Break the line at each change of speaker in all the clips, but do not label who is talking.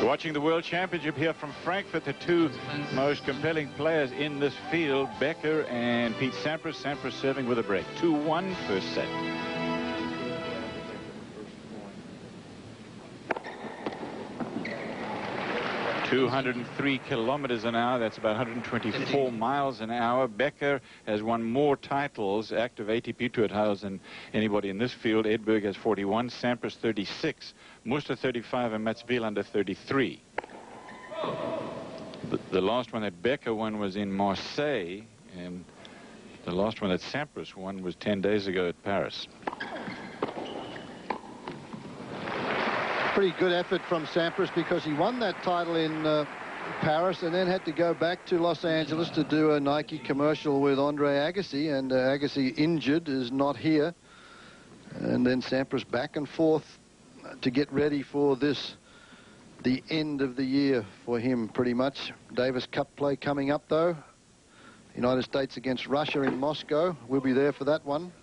Watching the World Championship here from Frankfurt, the two most compelling players in this field, Becker and Pete Sampras. Sampras serving with a break. 2-1 first set. .203 kilometers an hour. That's about 124 miles an hour. Becker has won more titles, active ATP Tour titles, than anybody in this field. Edberg has 41, Sampras 36, Muster 35, and Mats Wilander 33. The last one that Becker won was in Marseille, and the last one that Sampras won was 10 days ago at Paris.
Pretty good effort from Sampras, because he won that title in Paris and then had to go back to Los Angeles to do a Nike commercial with Andre Agassi, and Agassi injured, is not here. And then Sampras back and forth to get ready for this, the end of the year for him pretty much. Davis Cup play coming up though. United States against Russia in Moscow. We'll be there for that one.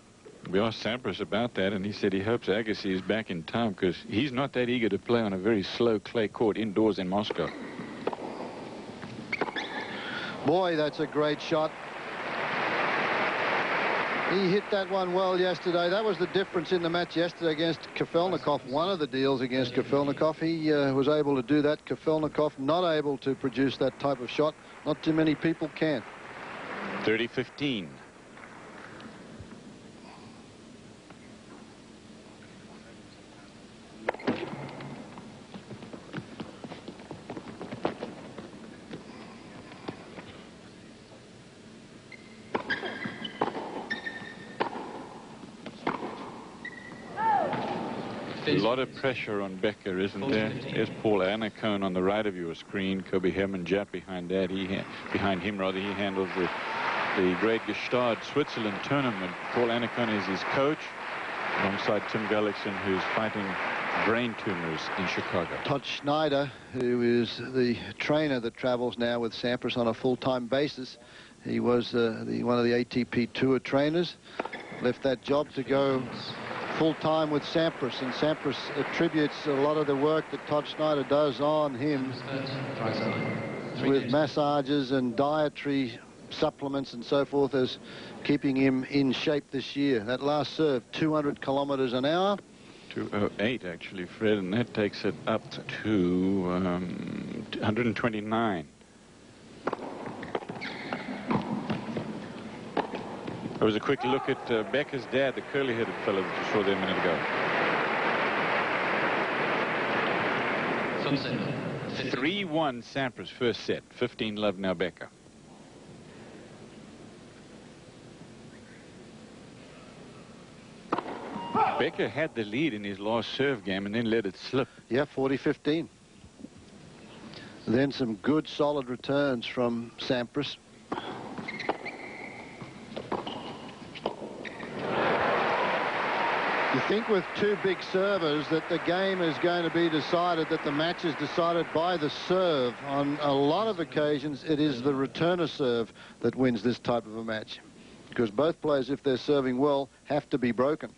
We asked Sampras about that, and he said he hopes Agassi is back in time, because he's not that eager to play on a very slow clay court indoors in Moscow.
Boy, that's a great shot. He hit that one well yesterday. That was the difference in the match yesterday against Kafelnikov. One of the deals against Kafelnikov. He was able to do that. Kafelnikov not able to produce that type of shot. Not too many people can.
30-15. A lot of pressure on Becker, isn't there? There's Paul Annacone on the right of your screen. Kobe Hermann-Japp behind that. Behind him, rather, he handles the Great Gestad Switzerland tournament. Paul Annacone is his coach, alongside Tim Gullickson, who's fighting brain tumors in Chicago.
Todd Schneider, who is the trainer that travels now with Sampras on a full-time basis. He was one of the ATP Tour trainers. Left that job to go full-time with Sampras, and Sampras attributes a lot of the work that Todd Schneider does on him with massages and dietary supplements and so forth as keeping him in shape this year. That last serve, 200 kilometers an hour.
208 actually, Fred, and that takes it up to 129. There was a quick look at Becker's dad, the curly-headed fellow that you saw there a minute ago. 3-1 Sampras first set. 15-love now Becker. Becker had the lead in his last serve game and then let it slip.
Yeah, 40-15. Then some good solid returns from Sampras. You think with two big servers that the game is going to be decided, that the match is decided by the serve. On a lot of occasions, it is the returner serve that wins this type of a match, because both players, if they're serving well, have to be broken.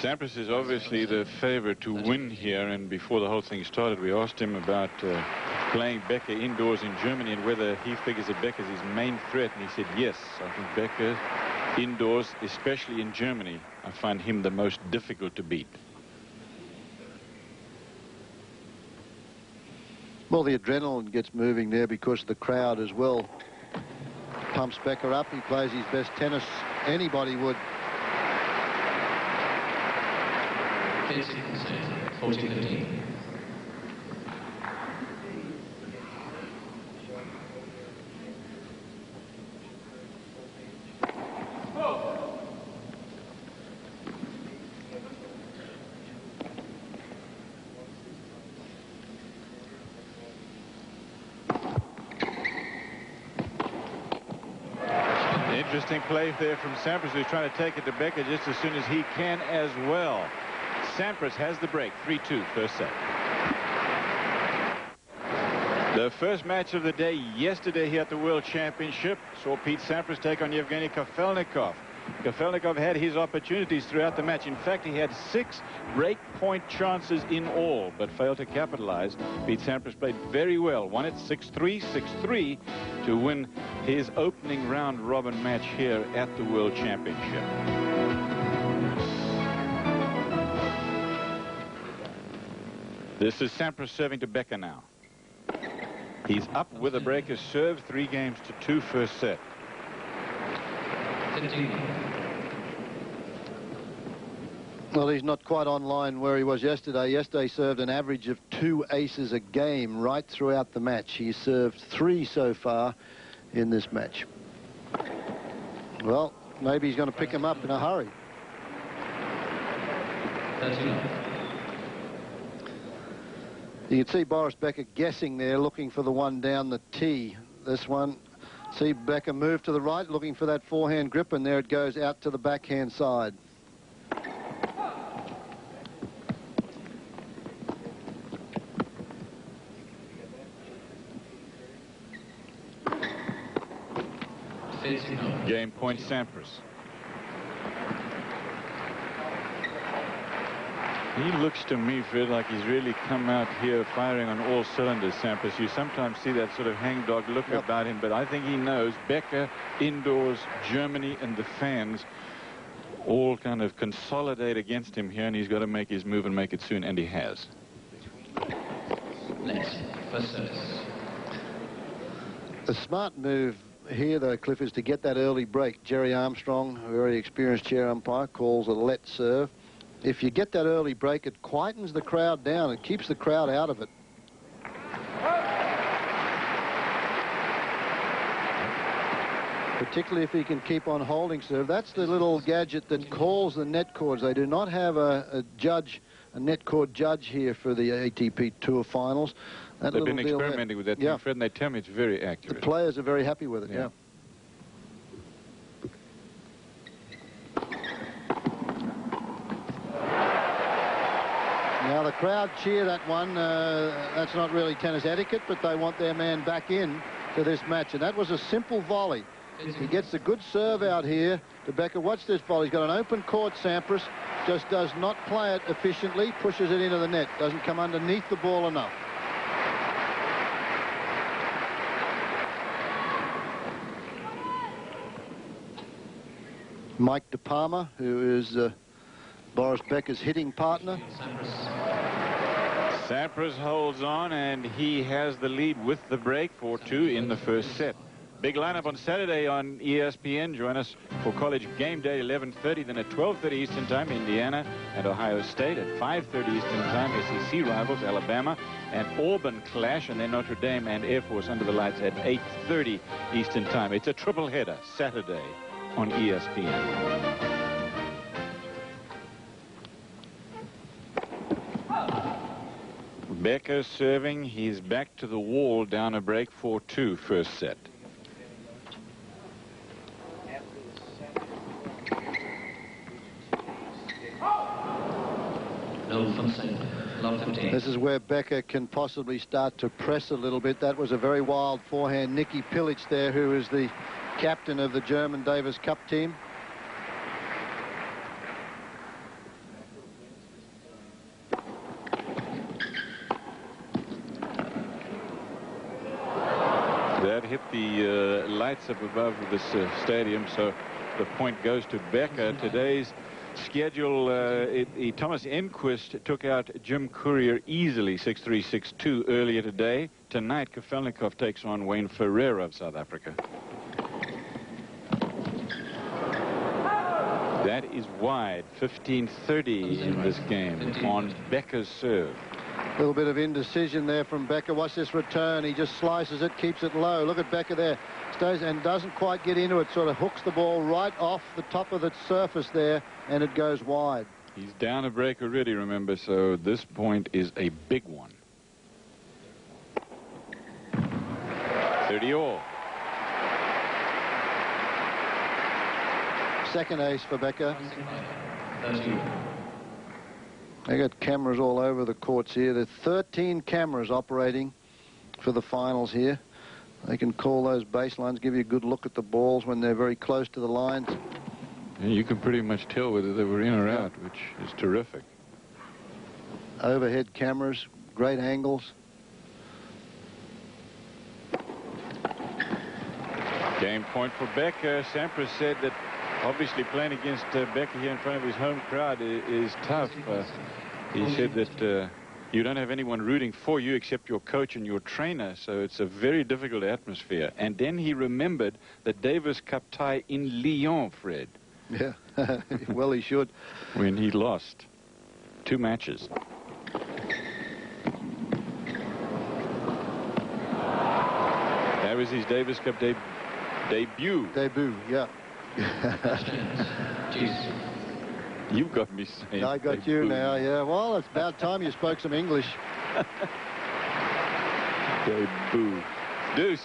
Sampras is obviously the favorite to win here, and before the whole thing started, we asked him about playing Becker indoors in Germany and whether he figures that Becker's his main threat, and he said yes. I think Becker indoors, especially in Germany, I find him the most difficult to beat.
Well, the adrenaline gets moving there because the crowd as well pumps Becker up. He plays his best tennis anybody would.
40-15.
Interesting play there from Sampras, who's trying to take it to Becker just as soon as he can as well. Sampras has the break. 3-2 first set. The first match of the day yesterday here at the World Championship saw Pete Sampras take on Yevgeny Kafelnikov. Kafelnikov had his opportunities throughout the match. In fact, he had 6 break point chances in all, but failed to capitalize. Pete Sampras played very well, won it 6-3, 6-3 to win his opening round robin match here at the World Championship. This is Sampras serving to Becker now. He's up with a breaker serve, 3 games to 2 first set.
15.
Well, he's not quite on line where he was yesterday. Yesterday served an average of 2 aces a game right throughout the match. He served 3 so far in this match. Well, maybe he's going to pick him up in a hurry.
13.
You can see Boris Becker guessing there, looking for the one down the tee. This one, see Becker move to the right, looking for that forehand grip, and there it goes out to the backhand side.
Game point Sampras. He looks to me, Fred, like he's really come out here firing on all cylinders, Sampras. You sometimes see that sort of hangdog look about him, but I think he knows Becker, indoors, Germany, and the fans all kind of consolidate against him here, and he's got to make his move and make it soon, and he has.
Next, first service.
The smart move here, though, Cliff, is to get that early break. Jerry Armstrong, a very experienced chair umpire, calls a let serve. If you get that early break, it quietens the crowd down. It keeps the crowd out of it. Particularly if he can keep on holding serve. That's the little gadget that calls the net cords. They do not have a net cord judge here for the ATP Tour Finals.
They've been experimenting with that thing, Fred, and they tell me it's very accurate.
The players are very happy with it, yeah. Now the crowd cheer that one. That's not really tennis etiquette, but they want their man back in to this match. And that was a simple volley. He gets a good serve out here to Becker. Watch this volley. He's got an open court, Sampras. Just does not play it efficiently. Pushes it into the net. Doesn't come underneath the ball enough. Mike De Palma, who is Boris Becker's hitting partner.
Sampras holds on, and he has the lead with the break 4-2 in the first set. Big lineup on Saturday on ESPN. Join us for College Game Day, 11:30. Then at 12:30 Eastern Time, Indiana and Ohio State. At 5:30 Eastern Time, SEC rivals Alabama and Auburn clash, and then Notre Dame and Air Force under the lights at 8:30 Eastern Time. It's a triple header Saturday on ESPN. Becker serving. He's back to the wall, down a break 4-2 first set.
This is where Becker can possibly start to press a little bit. That was a very wild forehand. Nicky Pilic there, who is the captain of the German Davis Cup team.
That hit the lights up above this stadium, so the point goes to Becker. Today's schedule, Thomas Enquist took out Jim Courier easily 6-3, 6-2 earlier today. Tonight, Kafelnikov takes on Wayne Ferreira of South Africa. That is wide, 15-30 in this game on Becker's serve.
A little bit of indecision there from Becker. Watch this return. He just slices it, keeps it low. Look at Becker there. Stays and doesn't quite get into it. Sort of hooks the ball right off the top of the surface there, and it goes wide.
He's down a break already, remember, so this point is a big one. 30-all.
Second ace for Becker. They got cameras all over the courts here. There's 13 cameras operating for the finals here. They can call those baselines, give you a good look at the balls when they're very close to the lines.
Yeah, you can pretty much tell whether they were in or out, which is terrific.
Overhead cameras, great angles.
Game point for Becker. Sampras said that obviously playing against Becker here in front of his home crowd is tough. He said that you don't have anyone rooting for you except your coach and your trainer, so it's a very difficult atmosphere. And then he remembered the Davis Cup tie in Lyon, Fred.
Yeah, well, he should.
When he lost 2 matches. That was his Davis Cup debut.
Debut, yeah.
You've got me saying
I got
debut.
you now, yeah. Well, it's about time you spoke some English.
Debut. Deuce.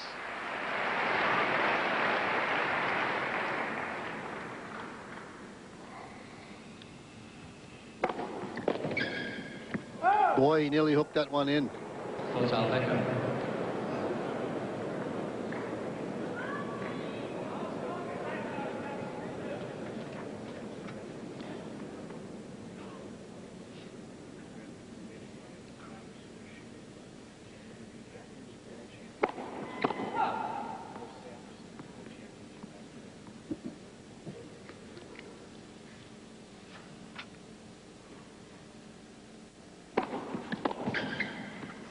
Boy, he nearly hooked that one in.
Becker.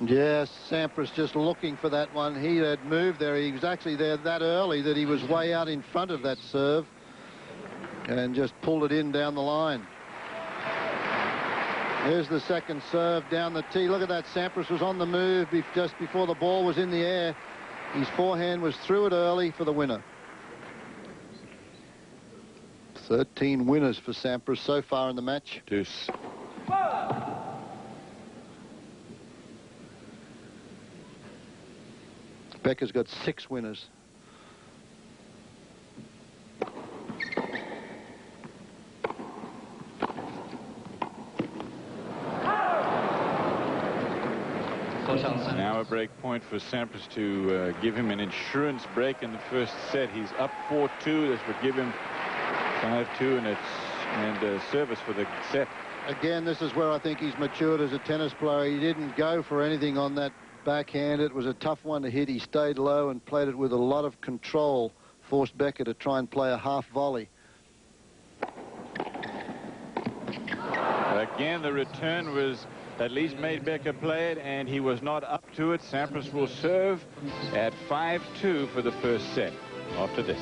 Yes, Sampras just looking for that one. He had moved there. He was actually there that early that he was way out in front of that serve and just pulled it in down the line. There's the second serve down the tee. Look at that. Sampras was on the move just before the ball was in the air. His forehand was through it early for the winner. 13 winners for Sampras so far in the match.
Deuce.
Becker's got 6 winners.
Now a break point for Sampras to give him an insurance break in the first set. He's up 4-2. This would give him 5-2 and service for the set.
Again, this is where I think he's matured as a tennis player. He didn't go for anything on that backhand. It was a tough one to hit. He stayed low and played it with a lot of control. Forced Becker to try and play a half volley.
Again, the return was at least made Becker play it, and he was not up to it. Sampras will serve at 5-2 for the first set after this.